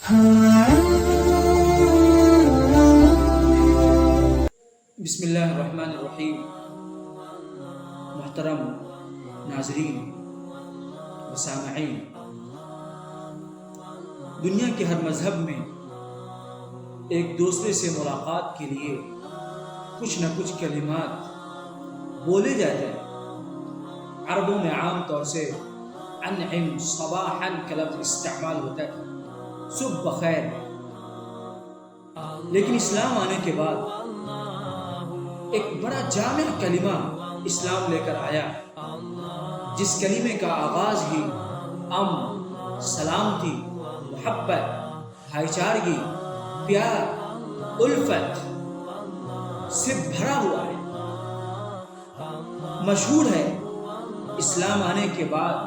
بسم اللہ الرحمن الرحیم۔ محترم ناظرین و سامعین، دنیا کے ہر مذہب میں ایک دوسرے سے ملاقات کے لیے کچھ نہ کچھ کلمات بولے جاتے ہیں۔ عربوں میں عام طور سے انعم صباحا کا لفظ استعمال ہوتا ہے، صبح بخیر۔ لیکن اسلام آنے کے بعد ایک بڑا جامع کلمہ اسلام لے کر آیا، جس کلمے کا آغاز ہی امن، سلامتی، محبت، بھائی چارگی، پیار، الفت سے بھرا ہوا ہے۔ مشہور ہے اسلام آنے کے بعد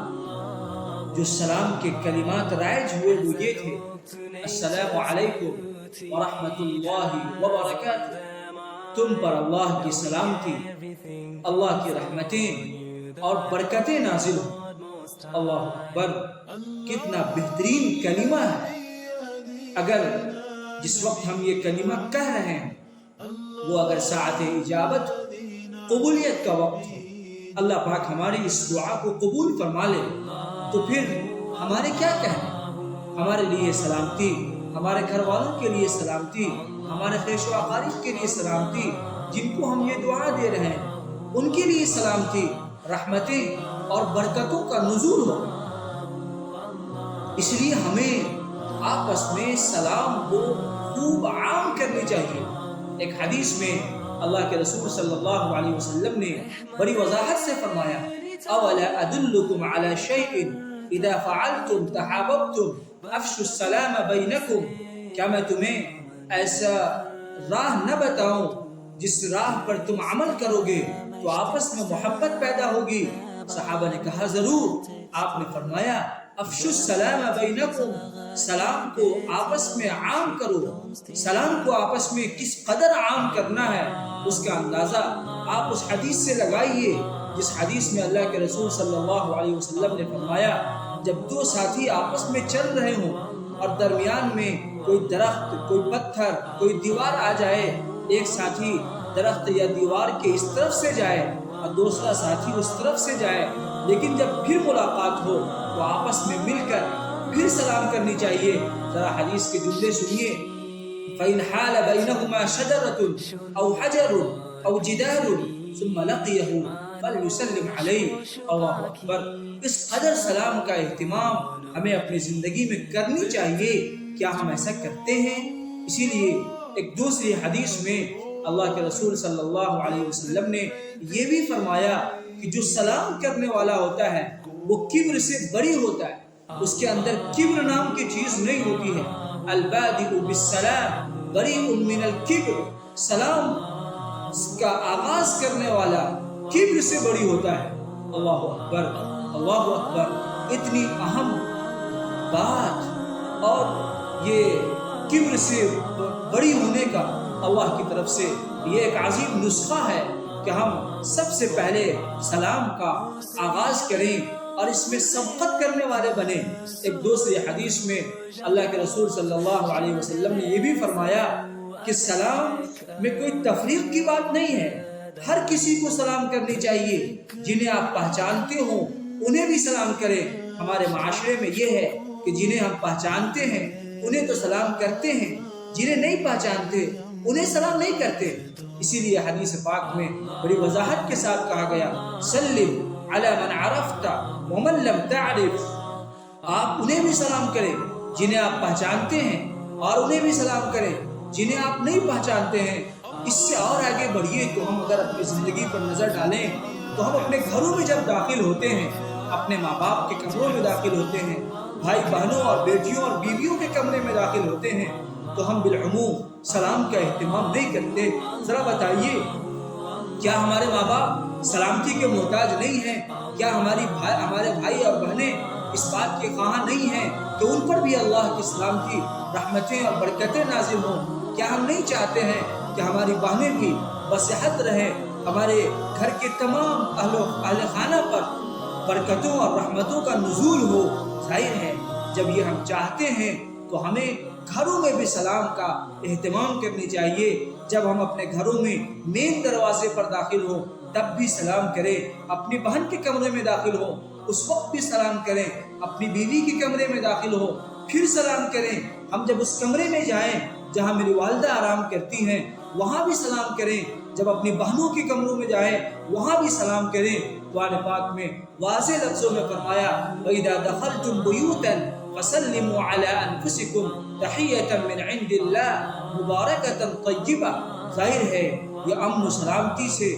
جو سلام کے کلمات رائج ہوئے وہ یہ تھے: السلام علیکم ورحمۃ اللہ وبرکاتہ، تم پر اللہ کی سلامتی، اللہ کی رحمتیں اور برکتیں نازل ہوں۔ اللہ اکبر، کتنا بہترین کلمہ ہے۔ اگر جس وقت ہم یہ کلمہ کہہ رہے ہیں وہ اگر ساعت اجابت، قبولیت کا وقت ہو، اللہ پاک ہماری اس دعا کو قبول فرما لے، تو پھر ہمارے کیا کہنے؟ ہمارے لیے سلامتی، ہمارے گھر والوں کے لیے سلامتی، ہمارے خیش و اقارب کے لیے سلامتی، جن کو ہم یہ دعا دے رہے ہیں ان کے لیے سلامتی، رحمتیں اور برکتوں کا نزول ہو۔ اس لیے ہمیں آپس میں سلام کو خوب عام کرنی چاہیے۔ ایک حدیث میں اللہ کے رسول صلی اللہ علیہ وسلم نے بڑی وضاحت سے فرمایا: اولا ادلکم علی شیء اذا فعلتم تحاببتم افشوا السلام بینکم، کیا میں تمہیں ایسا راہ نہ بتاؤں جس راہ پر تم عمل کرو گے تو آپس میں محبت پیدا ہوگی؟ صحابہ نے کہا ضرور۔ آپ نے فرمایا افشوا السلام بینکم، سلام کو آپس میں عام کرو۔ سلام کو آپس میں کس قدر عام کرنا ہے اس کا اندازہ آپ اس حدیث سے لگائیے جس حدیث میں اللہ کے رسول صلی اللہ علیہ وسلم نے فرمایا: جب دو ساتھی آپس میں چل رہے ہوں اور درمیان میں کوئی درخت، کوئی پتھر، کوئی دیوار آ جائے، ایک ساتھی درخت یا دیوار کے اس طرف سے جائے اور دوسرا ساتھی اس طرف سے جائے، لیکن جب پھر ملاقات ہو تو آپس میں مل کر پھر سلام کرنی چاہیے۔ ذرا حدیث کے جملے سنیے: فَإِنْ حَالَ بَيْنَهُمَا شَجَرَةٌ أَوْ حَجَرٌ أَوْ جِدَارٌ ثُمَّ لَقِيَهُ فَلْيُسَلِّمْ عَلَيْهِ۔ اللہ اکبر، اس قدر سلام کا اہتمام ہمیں اپنی زندگی میں کرنی چاہیے۔ کیا ہم ایسا کرتے ہیں؟ اسی لیے ایک دوسری حدیث میں اللہ کے رسول صلی اللہ علیہ وسلم نے یہ بھی فرمایا کہ جو سلام کرنے والا ہوتا ہے وہ کبر سے بری ہوتا ہے، اس کے اندر کبر نام کی چیز نہیں ہوتی ہے۔ البادئ بالسلام بریء من الکبر، سلام کا آغاز کرنے والا کبر سے بری ہوتا ہے۔ اللہ اکبر، اللہ اکبر، اتنی اہم بات، اور یہ کبر سے بری ہونے کا اللہ کی طرف سے یہ ایک عظیم نسخہ ہے کہ ہم سب سے پہلے سلام کا آغاز کریں اور اس میں سبقت کرنے والے بنیں۔ ایک دوسری حدیث میں اللہ کے رسول صلی اللہ علیہ وسلم نے یہ بھی فرمایا کہ سلام میں کوئی تفریق کی بات نہیں ہے، ہر کسی کو سلام کرنی چاہیے۔ جنہیں آپ پہچانتے ہوں انہیں بھی سلام کریں۔ ہمارے معاشرے میں یہ ہے کہ جنہیں ہم پہچانتے ہیں انہیں تو سلام کرتے ہیں، جنہیں نہیں پہچانتے انہیں سلام نہیں کرتے۔ اسی لیے حدیث پاک میں بڑی وضاحت کے ساتھ کہا گیا: سلم علی من عرفت ومن لم تعرف، آپ انہیں بھی سلام کریں جنہیں آپ پہچانتے ہیں اور انہیں بھی سلام کریں جنہیں آپ نہیں پہچانتے ہیں۔ اس سے اور آگے بڑھیے تو ہم اگر اپنی زندگی پر نظر ڈالیں تو ہم اپنے گھروں میں جب داخل ہوتے ہیں، اپنے ماں باپ کے کمروں میں داخل ہوتے ہیں، بھائی بہنوں اور بیٹیوں اور بیویوں کے کمرے میں داخل ہوتے ہیں، تو ہم بالعموم سلام کا اہتمام نہیں کرتے۔ ذرا بتائیے، کیا ہمارے ماں باپ سلامتی کے محتاج نہیں ہیں؟ کیا ہمارے بھائی اور بہنیں اس بات کے خواہاں نہیں ہیں کہ ان پر بھی اللہ کی سلامتی، رحمتیں اور برکتیں نازل ہوں؟ کیا ہم نہیں چاہتے ہیں کہ ہماری بہنیں بھی بصحت رہیں، ہمارے گھر کے تمام اہل خانہ پر برکتوں اور رحمتوں کا نزول ہو؟ ظاہر ہے جب یہ ہم چاہتے ہیں تو ہمیں گھروں میں بھی سلام کا اہتمام کرنی چاہیے. جب ہم اپنے گھروں میں مین دروازے پر داخل ہوں تب بھی سلام کریں. اپنی بہن کے کمرے میں داخل ہوں اس وقت بھی سلام کریں. اپنی بیوی کے کمرے میں داخل ہو پھر سلام کریں. ہم جب اس کمرے میں جائیں جہاں میری والدہ آرام کرتی ہیں وہاں بھی سلام کریں. جب اپنی بہنوں کے کمروں میں جائیں وہاں بھی سلام کریں. قرآن پاک میں واضح لفظوں میں فرمایا وَإِذَا دَخَلْتُمْ بُيُوتًا فَسَلِّمُوا عَلَىٰ أَنفُسِكُمْ تَحِيَّةً مِّنْ عِندِ اللَّهِ مُبَارَكَةً طَيِّبَةً. ظاہر ہے یہ امن و سلامتی سے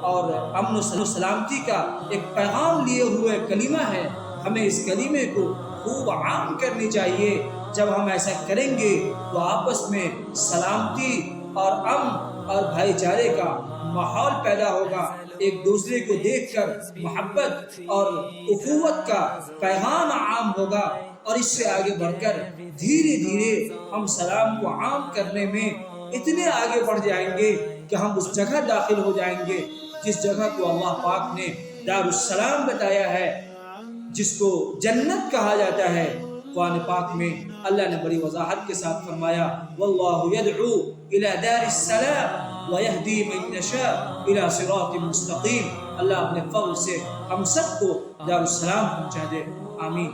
اور امن و سلامتی کا ایک پیغام لیے ہوئے کلمہ ہے. ہمیں اس کلمے کو خوب عام کرنی چاہیے. جب ہم ایسا کریں گے تو آپس میں سلامتی اور امن اور بھائی چارے کا ماحول پیدا ہوگا. ایک دوسرے کو دیکھ کر محبت اور اخوت کا پیغام عام ہوگا. اور اس سے آگے بڑھ کر دھیرے دھیرے ہم سلام کو عام کرنے میں اتنے آگے بڑھ جائیں گے کہ ہم اس جگہ داخل ہو جائیں گے جس جگہ کو اللہ پاک نے دار السلام بتایا ہے, جس کو جنت کہا جاتا ہے. قرآن پاک میں اللہ نے بڑی وضاحت کے ساتھ فرمایا واللہ یدعو الی دار السلام ویہدی من یشاء الی صراط مستقیم. اللہ اپنے فضل سے ہم سب کو دار السلام پہنچا دے. آمین.